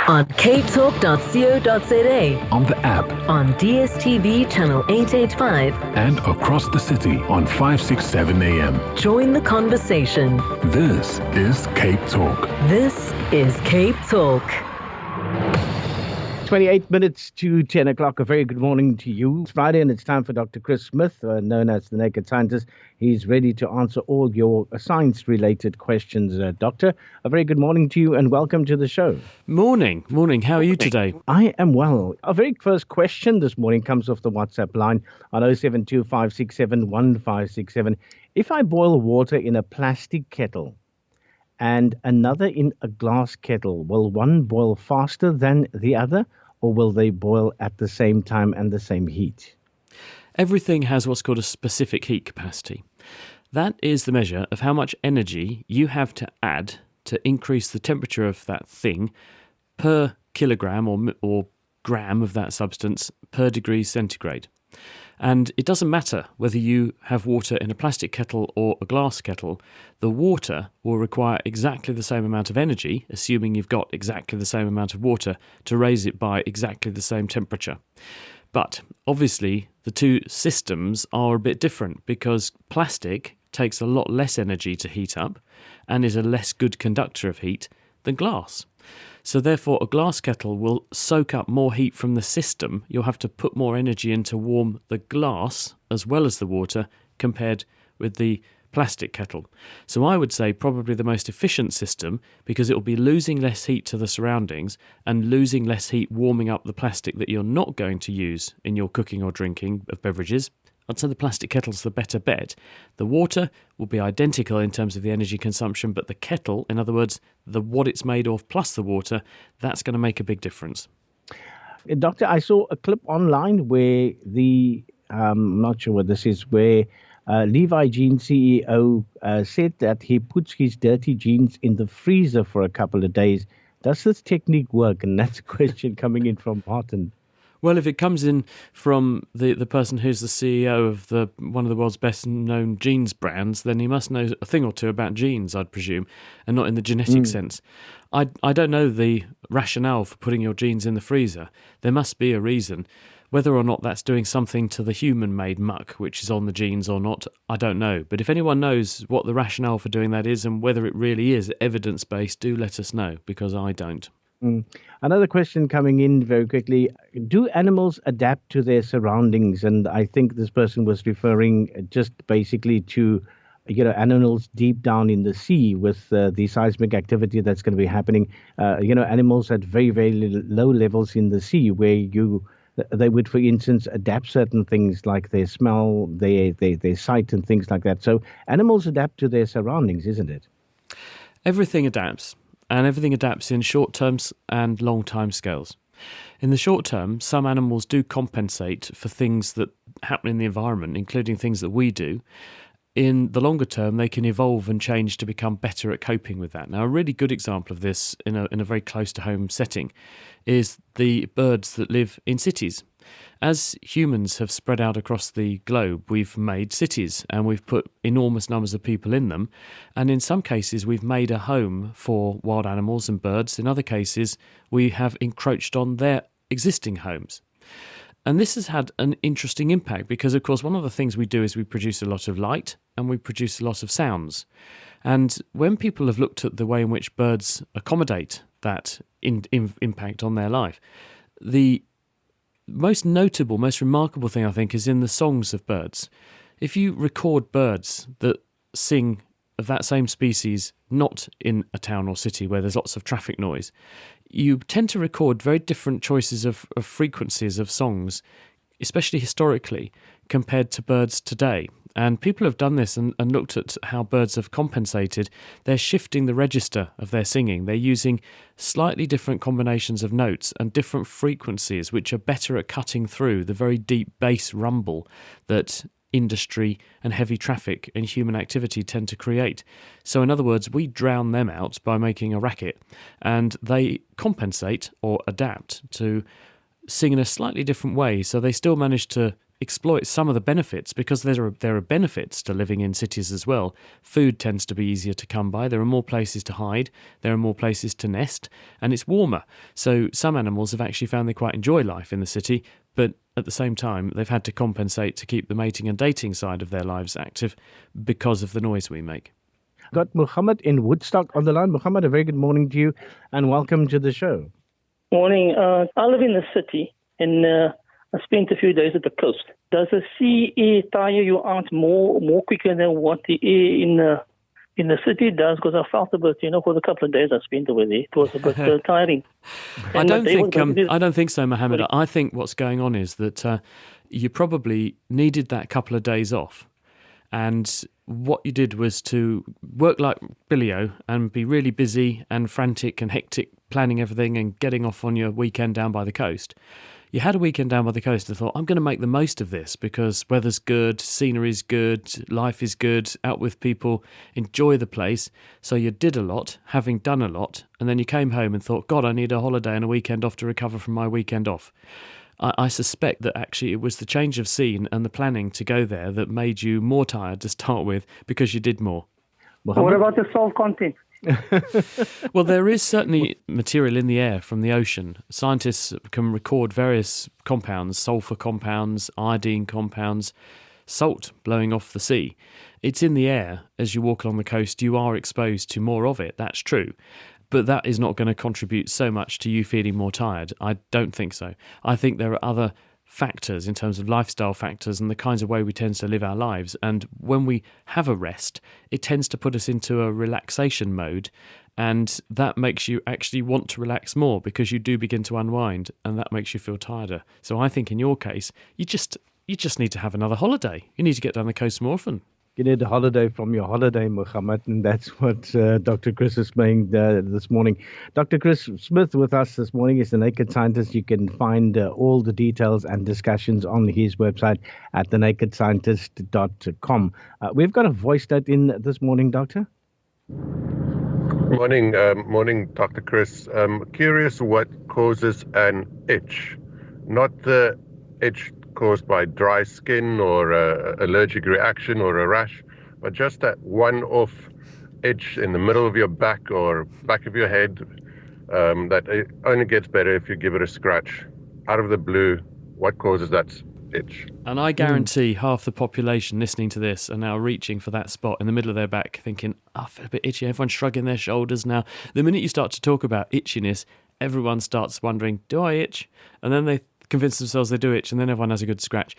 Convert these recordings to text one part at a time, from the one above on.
on capetalk.co.za, on the app, on DSTV channel 885, and across the city on 567 AM. Join the conversation. This is Cape Talk. This is Cape Talk. 28 minutes to 10 o'clock. A very good morning to you. It's Friday and it's time for Dr. Chris Smith, known as the Naked Scientist. He's ready to answer all your science-related questions. Doctor, a very good morning to you and welcome to the show. Morning. How are you today? I am well. Our very first question this morning comes off the WhatsApp line on 072-567-1567. If I boil water in a plastic kettle and another in a glass kettle, will one boil faster than the other, or will they boil at the same time and the same heat? Everything has what's called a specific heat capacity. That is the measure of how much energy you have to add to increase the temperature of that thing per kilogram or gram of that substance per degree centigrade. And it doesn't matter whether you have water in a plastic kettle or a glass kettle, the water will require exactly the same amount of energy, assuming you've got exactly the same amount of water, to raise it by exactly the same temperature. But obviously, the two systems are a bit different because plastic takes a lot less energy to heat up and is a less good conductor of heat than glass. So therefore, a glass kettle will soak up more heat from the system. You'll have to put more energy in to warm the glass as well as the water compared with the plastic kettle. So I would say probably the most efficient system, because it will be losing less heat to the surroundings and losing less heat warming up the plastic that you're not going to use in your cooking or drinking of beverages. I'd say the plastic kettle's the better bet. The water will be identical in terms of the energy consumption, but the kettle, in other words, what it's made of plus the water, that's going to make a big difference. Doctor, I saw a clip online where I'm not sure what this is, where Levi Jeans CEO said that he puts his dirty jeans in the freezer for a couple of days. Does this technique work? And that's a question coming in from Martin. Well, if it comes in from the person who's the CEO of one of the world's best-known jeans brands, then he must know a thing or two about jeans, I'd presume, and not in the genetic sense. I don't know the rationale for putting your jeans in the freezer. There must be a reason. Whether or not that's doing something to the human-made muck, which is on the jeans or not, I don't know. But if anyone knows what the rationale for doing that is and whether it really is evidence-based, do let us know, because I don't. Another question coming in very quickly. Do animals adapt to their surroundings? And I think this person was referring just basically to, animals deep down in the sea with the seismic activity that's going to be happening. Animals at very, very low levels in the sea where they would, for instance, adapt certain things like their smell, their sight and things like that. So animals adapt to their surroundings, isn't it? Everything adapts. And everything adapts in short terms and long time scales. In the short term, some animals do compensate for things that happen in the environment, including things that we do. In the longer term, they can evolve and change to become better at coping with that. Now, a really good example of this in a very close-to-home setting is the birds that live in cities. As humans have spread out across the globe, we've made cities and we've put enormous numbers of people in them. And in some cases, we've made a home for wild animals and birds. In other cases, we have encroached on their existing homes. And this has had an interesting impact because, of course, one of the things we do is we produce a lot of light and we produce a lot of sounds. And when people have looked at the way in which birds accommodate that impact on their life, the most notable, most remarkable thing, I think, is in the songs of birds. If you record birds that sing of that same species, not in a town or city where there's lots of traffic noise, you tend to record very different choices of frequencies of songs, especially historically, compared to birds today. And people have done this and looked at how birds have compensated. They're shifting the register of their singing. They're using slightly different combinations of notes and different frequencies, which are better at cutting through the very deep bass rumble that industry and heavy traffic and human activity tend to create. So in other words, we drown them out by making a racket, and they compensate or adapt to sing in a slightly different way. So they still manage to exploit some of the benefits, because there are benefits to living in cities as well. Food tends to be easier to come by. There are more places to hide. There are more places to nest, and it's warmer. So some animals have actually found they quite enjoy life in the city, but at the same time, they've had to compensate to keep the mating and dating side of their lives active because of the noise we make. Got Muhammad in Woodstock on the line. Muhammad, a very good morning to you and welcome to the show. Morning. I live in the city and I spent a few days at the coast. Does the sea air tire you out more quicker than what the air in the city does? Because I felt a bit, for the couple of days I spent over there, it was a bit tiring. I don't think so, Mohammed. I think what's going on is that you probably needed that couple of days off. And what you did was to work like Billy-O and be really busy and frantic and hectic, planning everything and getting off on your weekend down by the coast. You had a weekend down by the coast and thought, I'm going to make the most of this because weather's good, scenery's good, life is good, out with people, enjoy the place. So you did a lot, having done a lot, and then you came home and thought, God, I need a holiday and a weekend off to recover from my weekend off. I suspect that actually it was the change of scene and the planning to go there that made you more tired to start with because you did more. What about the salt content? Well, there is certainly material in the air from the ocean. Scientists can record various compounds, sulfur compounds, iodine compounds, salt blowing off the sea. It's in the air. As you walk along the coast, you are exposed to more of it. That's true. But that is not going to contribute so much to you feeling more tired. I don't think so. I think there are other factors in terms of lifestyle factors and the kinds of way we tend to live our lives. And when we have a rest, it tends to put us into a relaxation mode. And that makes you actually want to relax more because you do begin to unwind and that makes you feel tireder. So I think in your case, you just need to have another holiday. You need to get down the coast more often. You need a holiday from your holiday, Muhammad, and that's what Dr. Chris is saying this morning. Dr. Chris Smith with us this morning is the Naked Scientist. You can find all the details and discussions on his website at thenakedscientist.com. We've got a voice note in this morning, Doctor. Morning, Dr. Chris. Curious what causes an itch, not the itch caused by dry skin or allergic reaction or a rash, but just that one-off itch in the middle of your back or back of your head that it only gets better if you give it a scratch. Out of the blue, what causes that itch? And I guarantee half the population listening to this are now reaching for that spot in the middle of their back thinking, I feel a bit itchy. Everyone's shrugging their shoulders now. The minute you start to talk about itchiness, everyone starts wondering, do I itch? And then they convince themselves they do itch, and then everyone has a good scratch.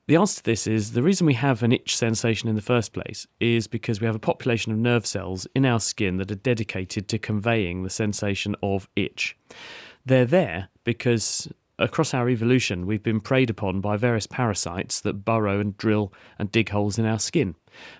The answer to this is the reason we have an itch sensation in the first place is because we have a population of nerve cells in our skin that are dedicated to conveying the sensation of itch. They're there because across our evolution we've been preyed upon by various parasites that burrow and drill and dig holes in our skin.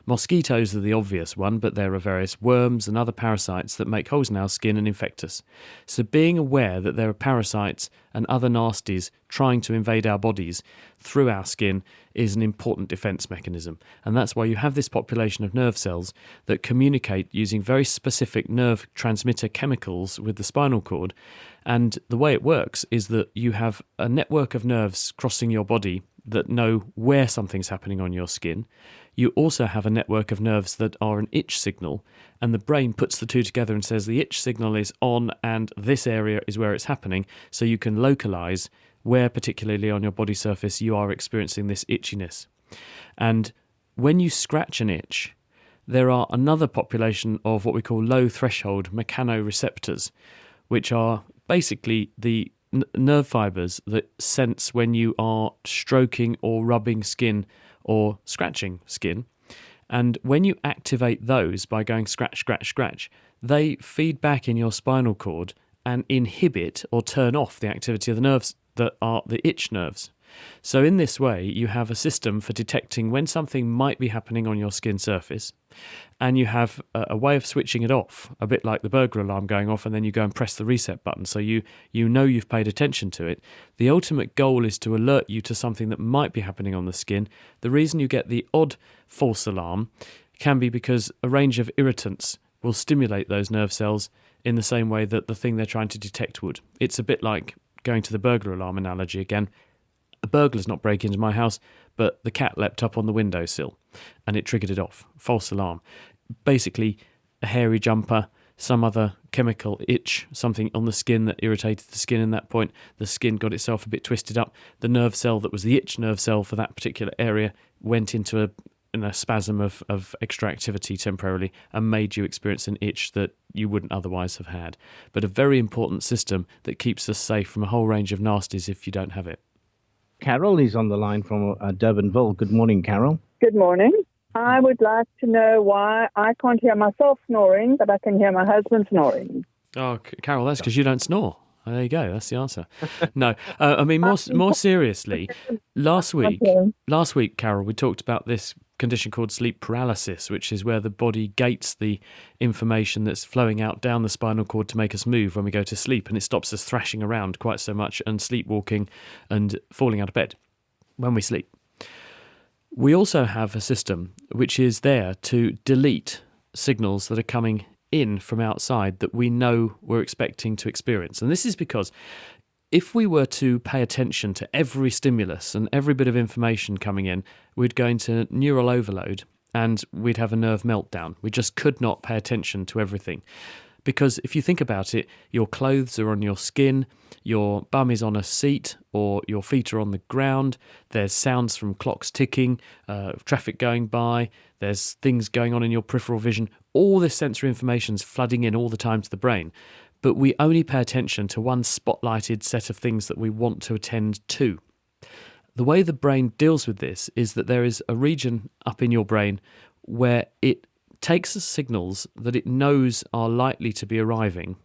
Mosquitoes are the obvious one, but there are various worms and other parasites that make holes in our skin and infect us. So being aware that there are parasites and other nasties trying to invade our bodies through our skin is an important defense mechanism. And that's why you have this population of nerve cells that communicate using very specific nerve transmitter chemicals with the spinal cord. And the way it works is that you have a network of nerves crossing your body that know where something's happening on your skin. You also have a network of nerves that are an itch signal, and the brain puts the two together and says the itch signal is on and this area is where it's happening, so you can localize where particularly on your body surface you are experiencing this itchiness. And when you scratch an itch, there are another population of what we call low threshold mechanoreceptors, which are basically the nerve fibers that sense when you are stroking or rubbing skin or scratching skin. And when you activate those by going scratch, scratch, scratch, they feed back in your spinal cord and inhibit or turn off the activity of the nerves that are the itch nerves. So in this way, you have a system for detecting when something might be happening on your skin surface, and you have a way of switching it off, a bit like the burglar alarm going off, and then you go and press the reset button, so you know you've paid attention to it. The ultimate goal is to alert you to something that might be happening on the skin. The reason you get the odd false alarm can be because a range of irritants will stimulate those nerve cells in the same way that the thing they're trying to detect would. It's a bit like going to the burglar alarm analogy again. The burglar's not breaking into my house, but the cat leapt up on the windowsill and it triggered it off. False alarm. Basically, a hairy jumper, some other chemical itch, something on the skin that irritated the skin in that point. The skin got itself a bit twisted up. The nerve cell that was the itch nerve cell for that particular area went into a spasm of extra activity temporarily and made you experience an itch that you wouldn't otherwise have had. But a very important system that keeps us safe from a whole range of nasties if you don't have it. Carol is on the line from Durbanville. Good morning, Carol. Good morning. I would like to know why I can't hear myself snoring, but I can hear my husband snoring. Oh, Carol, that's because you don't snore. Oh, there you go. That's the answer. No, I mean, more seriously, last week, Carol, we talked about this condition called sleep paralysis, which is where the body gates the information that's flowing out down the spinal cord to make us move when we go to sleep, and it stops us thrashing around quite so much and sleepwalking and falling out of bed when we sleep. We also have a system which is there to delete signals that are coming in from outside that we know we're expecting to experience. And this is because if we were to pay attention to every stimulus and every bit of information coming in, we'd go into neural overload and we'd have a nerve meltdown. We just could not pay attention to everything. Because if you think about it, your clothes are on your skin, your bum is on a seat, or your feet are on the ground, there's sounds from clocks ticking, traffic going by, there's things going on in your peripheral vision. All this sensory information is flooding in all the time to the brain. But we only pay attention to one spotlighted set of things that we want to attend to. The way the brain deals with this is that there is a region up in your brain where it takes the signals that it knows are likely to be arriving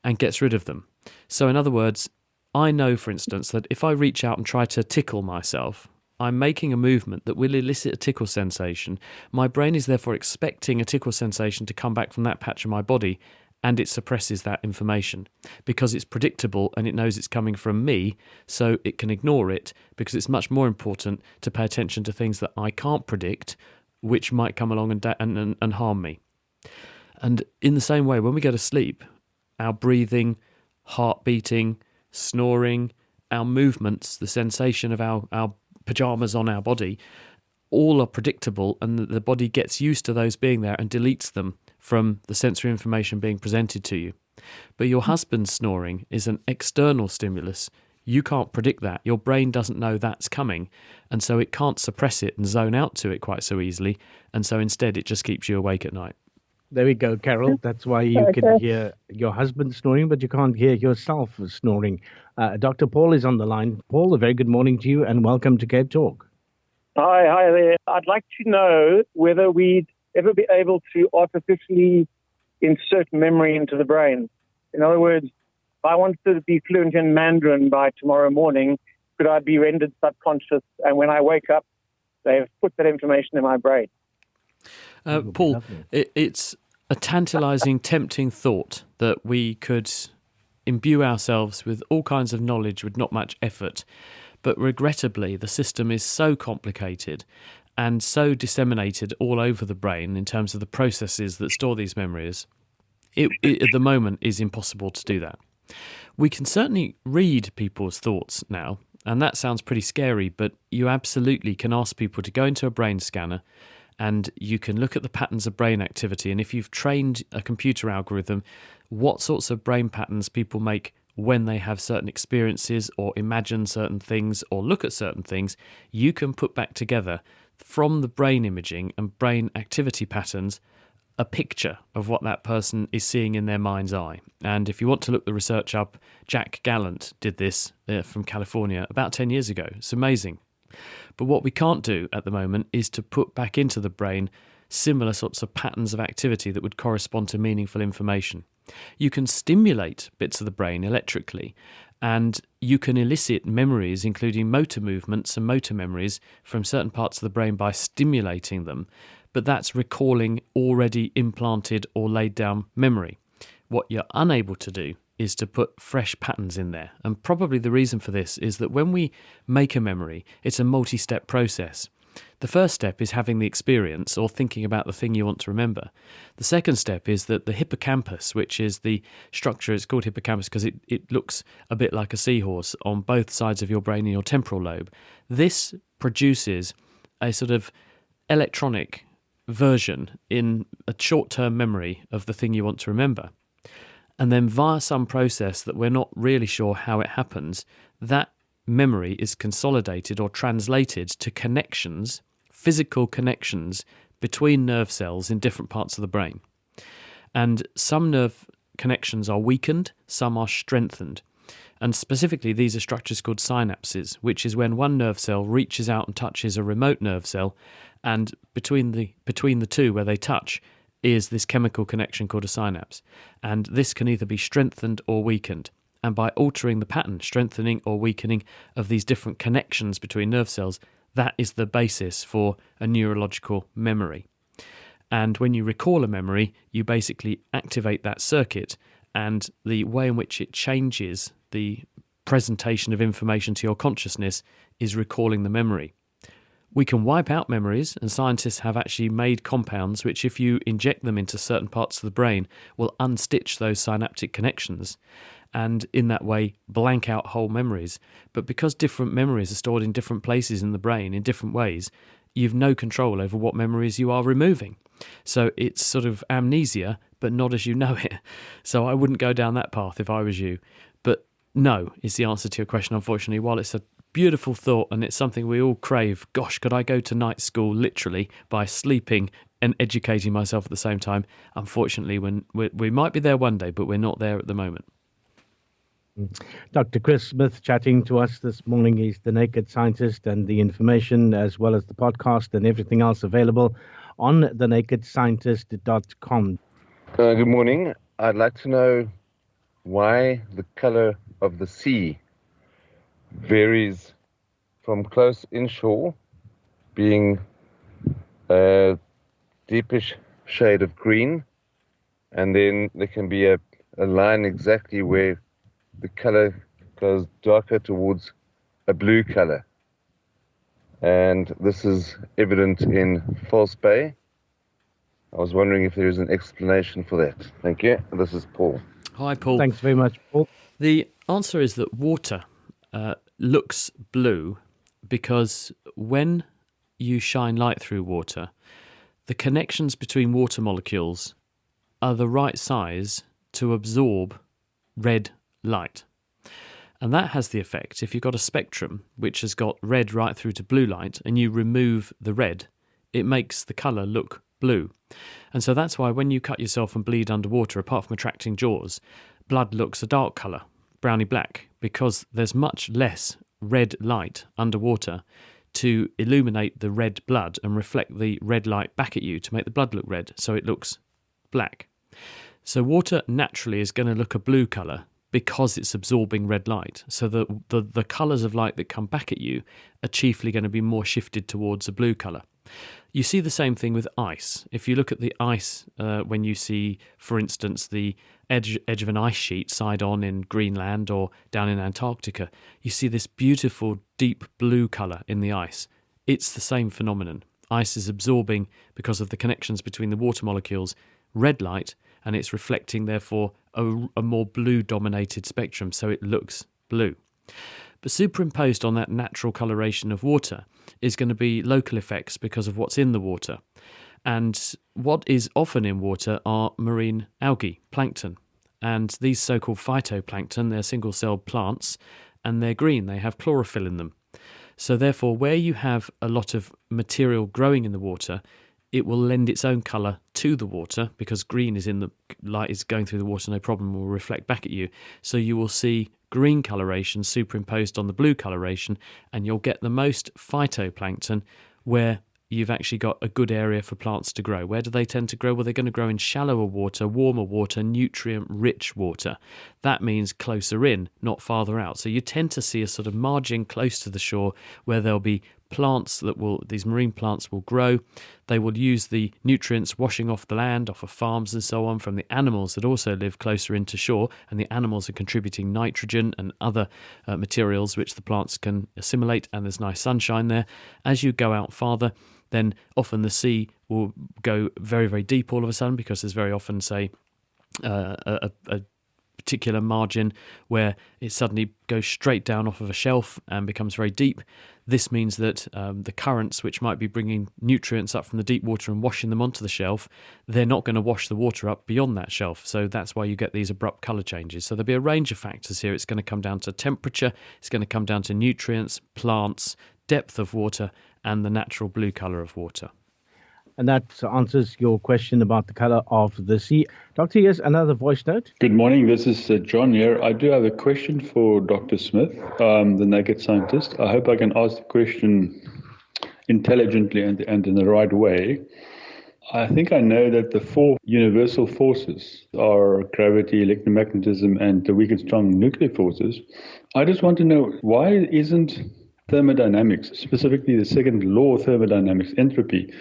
and gets rid of them. So in other words, I know, for instance, that if I reach out and try to tickle myself, I'm making a movement that will elicit a tickle sensation. My brain is therefore expecting a tickle sensation to come back from that patch of my body, and it suppresses that information because it's predictable and it knows it's coming from me, so it can ignore it because it's much more important to pay attention to things that I can't predict, which might come along and harm me. And in the same way, when we go to sleep, our breathing, heart beating, snoring, our movements, the sensation of our pajamas on our body, all are predictable, and the body gets used to those being there and deletes them from the sensory information being presented to you. But your husband's snoring is an external stimulus. You can't predict that. Your brain doesn't know that's coming, and so it can't suppress it and zone out to it quite so easily, and so instead it just keeps you awake at night. There we go, Carol. That's why you can hear your husband snoring, but you can't hear yourself snoring. Dr. Paul is on the line. Paul, a very good morning to you, and welcome to Cape Talk. Hi there. I'd like to know whether we'd ever be able to artificially insert memory into the brain. In other words, if I wanted to be fluent in Mandarin by tomorrow morning, could I be rendered subconscious? And when I wake up, they've put that information in my brain. Paul, it's a tantalizing, tempting thought that we could imbue ourselves with all kinds of knowledge with not much effort. But regrettably, the system is so complicated and so disseminated all over the brain in terms of the processes that store these memories. It at the moment is impossible to do that. We can certainly read people's thoughts now, and that sounds pretty scary, but you absolutely can ask people to go into a brain scanner and you can look at the patterns of brain activity. And if you've trained a computer algorithm, what sorts of brain patterns people make when they have certain experiences or imagine certain things or look at certain things, you can put back together from the brain imaging and brain activity patterns a picture of what that person is seeing in their mind's eye. And if you want to look the research up, Jack Gallant did this from California about 10 years ago. It's amazing. But what we can't do at the moment is to put back into the brain similar sorts of patterns of activity that would correspond to meaningful information. You can stimulate bits of the brain electrically, and you can elicit memories, including motor movements and motor memories from certain parts of the brain by stimulating them, but that's recalling already implanted or laid down memory. What you're unable to do is to put fresh patterns in there. And probably the reason for this is that when we make a memory, it's a multi-step process. The first step is having the experience or thinking about the thing you want to remember. The second step is that the hippocampus, which is the structure, it's called hippocampus because it looks a bit like a seahorse on both sides of your brain in your temporal lobe. This produces a sort of electronic version in a short-term memory of the thing you want to remember. And then via some process that we're not really sure how it happens, that memory is consolidated or translated to connections, physical connections between nerve cells in different parts of the brain. And some nerve connections are weakened, some are strengthened. And specifically, these are structures called synapses, which is when one nerve cell reaches out and touches a remote nerve cell, and between the two where they touch is this chemical connection called a synapse. And this can either be strengthened or weakened. And by altering the pattern, strengthening or weakening of these different connections between nerve cells, that is the basis for a neurological memory. And when you recall a memory, you basically activate that circuit, and the way in which it changes the presentation of information to your consciousness is recalling the memory. We can wipe out memories, and scientists have actually made compounds which, if you inject them into certain parts of the brain, will unstitch those synaptic connections and in that way blank out whole memories. But because different memories are stored in different places in the brain in different ways, you've no control over what memories you are removing. So it's sort of amnesia, but not as you know it. So I wouldn't go down that path if I was you. But no is the answer to your question, unfortunately. While it's a beautiful thought and it's something we all crave, gosh, could I go to night school literally by sleeping and educating myself at the same time? Unfortunately, we might be there one day, but we're not there at the moment. Dr. Chris Smith chatting to us this morning. He's the Naked Scientist, and the information as well as the podcast and everything else available on thenakedscientist.com. Good morning. I'd like to know why the color of the sea varies from close inshore, being a deepish shade of green, and then there can be a line exactly where the color goes darker towards a blue color. And this is evident in False Bay. I was wondering if there is an explanation for that. Thank you. This is Paul. Hi, Paul. Thanks very much, Paul. The answer is that water looks blue because when you shine light through water, the connections between water molecules are the right size to absorb red light. And that has the effect, if you've got a spectrum which has got red right through to blue light and you remove the red, it makes the colour look blue. And so that's why when you cut yourself and bleed underwater, apart from attracting jaws, blood looks a dark colour, browny black, because there's much less red light underwater to illuminate the red blood and reflect the red light back at you to make the blood look red, so it looks black. So water naturally is going to look a blue colour because it's absorbing red light. So the colours of light that come back at you are chiefly going to be more shifted towards a blue colour. You see the same thing with ice. If you look at the ice, when you see, for instance, the edge of an ice sheet side on in Greenland or down in Antarctica, you see this beautiful deep blue colour in the ice. It's the same phenomenon. Ice is absorbing, because of the connections between the water molecules, red light, and it's reflecting, therefore, a more blue-dominated spectrum, so it looks blue. But superimposed on that natural coloration of water is going to be local effects because of what's in the water. And what is often in water are marine algae, plankton. And these so-called phytoplankton, they're single-celled plants, and they're green. They have chlorophyll in them. So therefore, where you have a lot of material growing in the water, it will lend its own colour to the water, because green is in the light is going through the water, no problem, will reflect back at you. So you will see green coloration superimposed on the blue coloration, and you'll get the most phytoplankton where you've actually got a good area for plants to grow. Where do they tend to grow? Well, they're going to grow in shallower water, warmer water, nutrient-rich water. That means closer in, not farther out. So you tend to see a sort of margin close to the shore where there'll be these marine plants will grow. They will use the nutrients washing off the land, off of farms and so on, from the animals that also live closer into shore, and the animals are contributing nitrogen and other materials which the plants can assimilate, and there's nice sunshine there. As you go out farther, then often the sea will go very, very deep all of a sudden, because there's very often, say, a particular margin where it suddenly goes straight down off of a shelf and becomes very deep. This means that the currents, which might be bringing nutrients up from the deep water and washing them onto the shelf, they're not going to wash the water up beyond that shelf. So that's why you get these abrupt colour changes. So there'll be a range of factors here. It's going to come down to temperature, it's going to come down to nutrients, plants, depth of water, and the natural blue colour of water. And that answers your question about the color of the sea. Doctor, here's another voice note. Good morning. This is John here. I do have a question for Dr. Smith, the naked scientist. I hope I can ask the question intelligently and in the right way. I think I know that the 4 universal forces are gravity, electromagnetism, and the weak and strong nuclear forces. I just want to know, why isn't thermodynamics, specifically the second law of thermodynamics, entropy,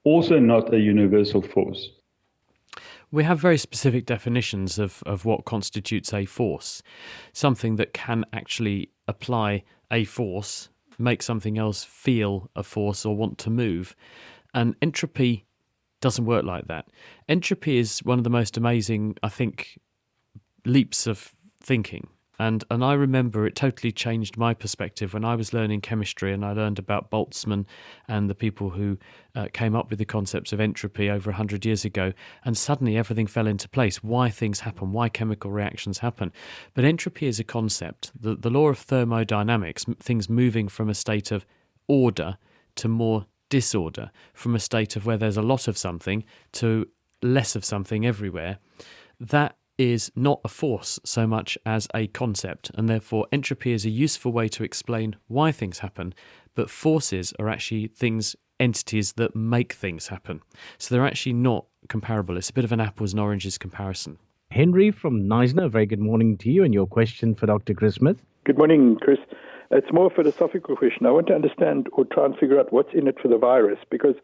also not a universal force? We have very specific definitions of what constitutes a force. Something that can actually apply a force, make something else feel a force or want to move. And entropy doesn't work like that. Entropy is one of the most amazing, I think, leaps of thinking. And I remember it totally changed my perspective when I was learning chemistry, and I learned about Boltzmann and the people who came up with the concepts of entropy over 100 years ago, and suddenly everything fell into place, why things happen, why chemical reactions happen. But entropy is a concept. The law of thermodynamics, things moving from a state of order to more disorder, from a state of where there's a lot of something to less of something everywhere, that is not a force so much as a concept, and therefore entropy is a useful way to explain why things happen, but forces are actually entities that make things happen. So they're actually not comparable. It's a bit of an apples and oranges comparison. Henry from Neisner, very good morning to you, and your question for Dr. Chris Smith. Good morning, Chris. It's more a philosophical question. I want to understand or try and figure out what's in it for the virus, because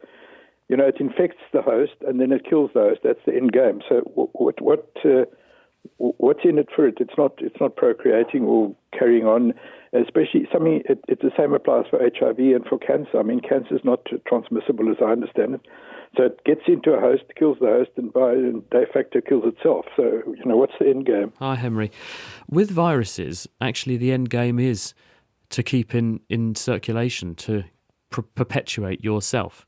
it infects the host and then it kills the host. That's the end game. So what's in it for it? It's not procreating or carrying on, especially something. It the same applies for HIV and for cancer. I mean, cancer is not transmissible as I understand it. So it gets into a host, kills the host, and by de facto kills itself. So, what's the end game? Hi, Henry. With viruses, actually the end game is to keep in circulation, to perpetuate yourself.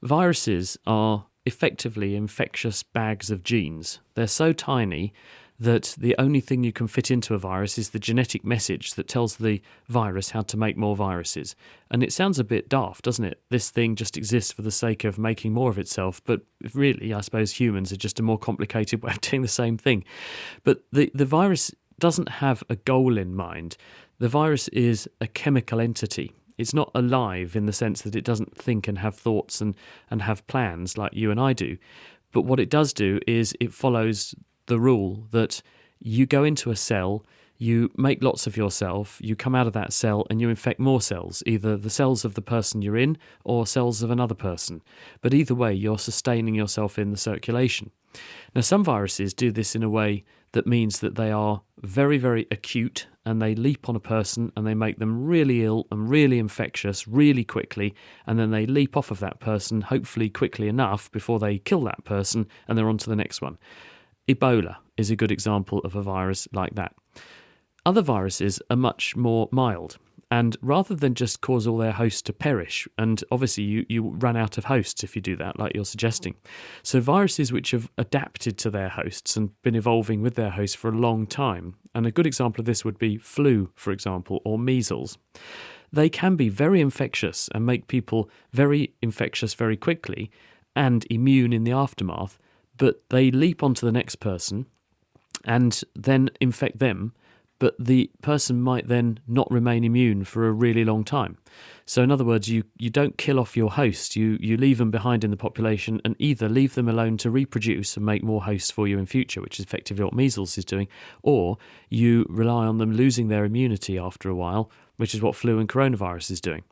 Viruses are effectively infectious bags of genes. They're so tiny that the only thing you can fit into a virus is the genetic message that tells the virus how to make more viruses. And it sounds a bit daft, doesn't it? This thing just exists for the sake of making more of itself. But really, I suppose humans are just a more complicated way of doing the same thing. But the virus doesn't have a goal in mind. The virus is a chemical entity. It's not alive in the sense that it doesn't think and have thoughts and have plans like you and I do. But what it does do is it follows the rule that you go into a cell, you make lots of yourself, you come out of that cell and you infect more cells, either the cells of the person you're in or cells of another person. But either way, you're sustaining yourself in the circulation. Now, some viruses do this in a way that means that they are very, very acute and they leap on a person and they make them really ill and really infectious really quickly, and then they leap off of that person, hopefully quickly enough before they kill that person, and they're on to the next one. Ebola is a good example of a virus like that. Other viruses are much more mild, and rather than just cause all their hosts to perish, and obviously you run out of hosts if you do that, like you're suggesting. So viruses which have adapted to their hosts and been evolving with their hosts for a long time, and a good example of this would be flu, for example, or measles. They can be very infectious and make people very infectious very quickly and immune in the aftermath, but they leap onto the next person and then infect them, but the person might then not remain immune for a really long time. So in other words, you don't kill off your host, you leave them behind in the population and either leave them alone to reproduce and make more hosts for you in future, which is effectively what measles is doing, or you rely on them losing their immunity after a while, which is what flu and coronavirus is doing.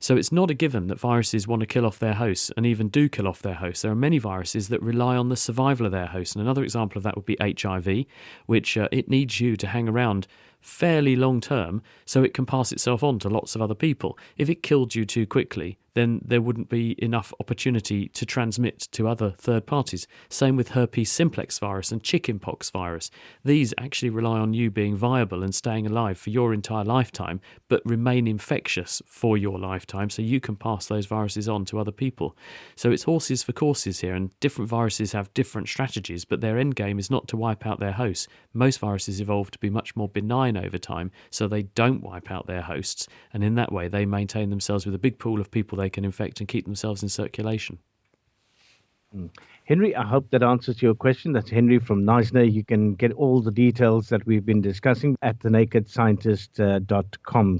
So it's not a given that viruses want to kill off their hosts and even do kill off their hosts. There are many viruses that rely on the survival of their hosts. And another example of that would be HIV, which it needs you to hang around fairly long term so it can pass itself on to lots of other people. If it killed you too quickly, then there wouldn't be enough opportunity to transmit to other third parties. Same with herpes simplex virus and chickenpox virus. These actually rely on you being viable and staying alive for your entire lifetime, but remain infectious for your lifetime so you can pass those viruses on to other people. So it's horses for courses here, and different viruses have different strategies, but their end game is not to wipe out their hosts. Most viruses evolve to be much more benign over time, so they don't wipe out their hosts, and in that way they maintain themselves with a big pool of people they can infect and keep themselves in circulation. Henry, I hope that answers your question. That's Henry from Neisner. You can get all the details that we've been discussing at thenakedscientist.com.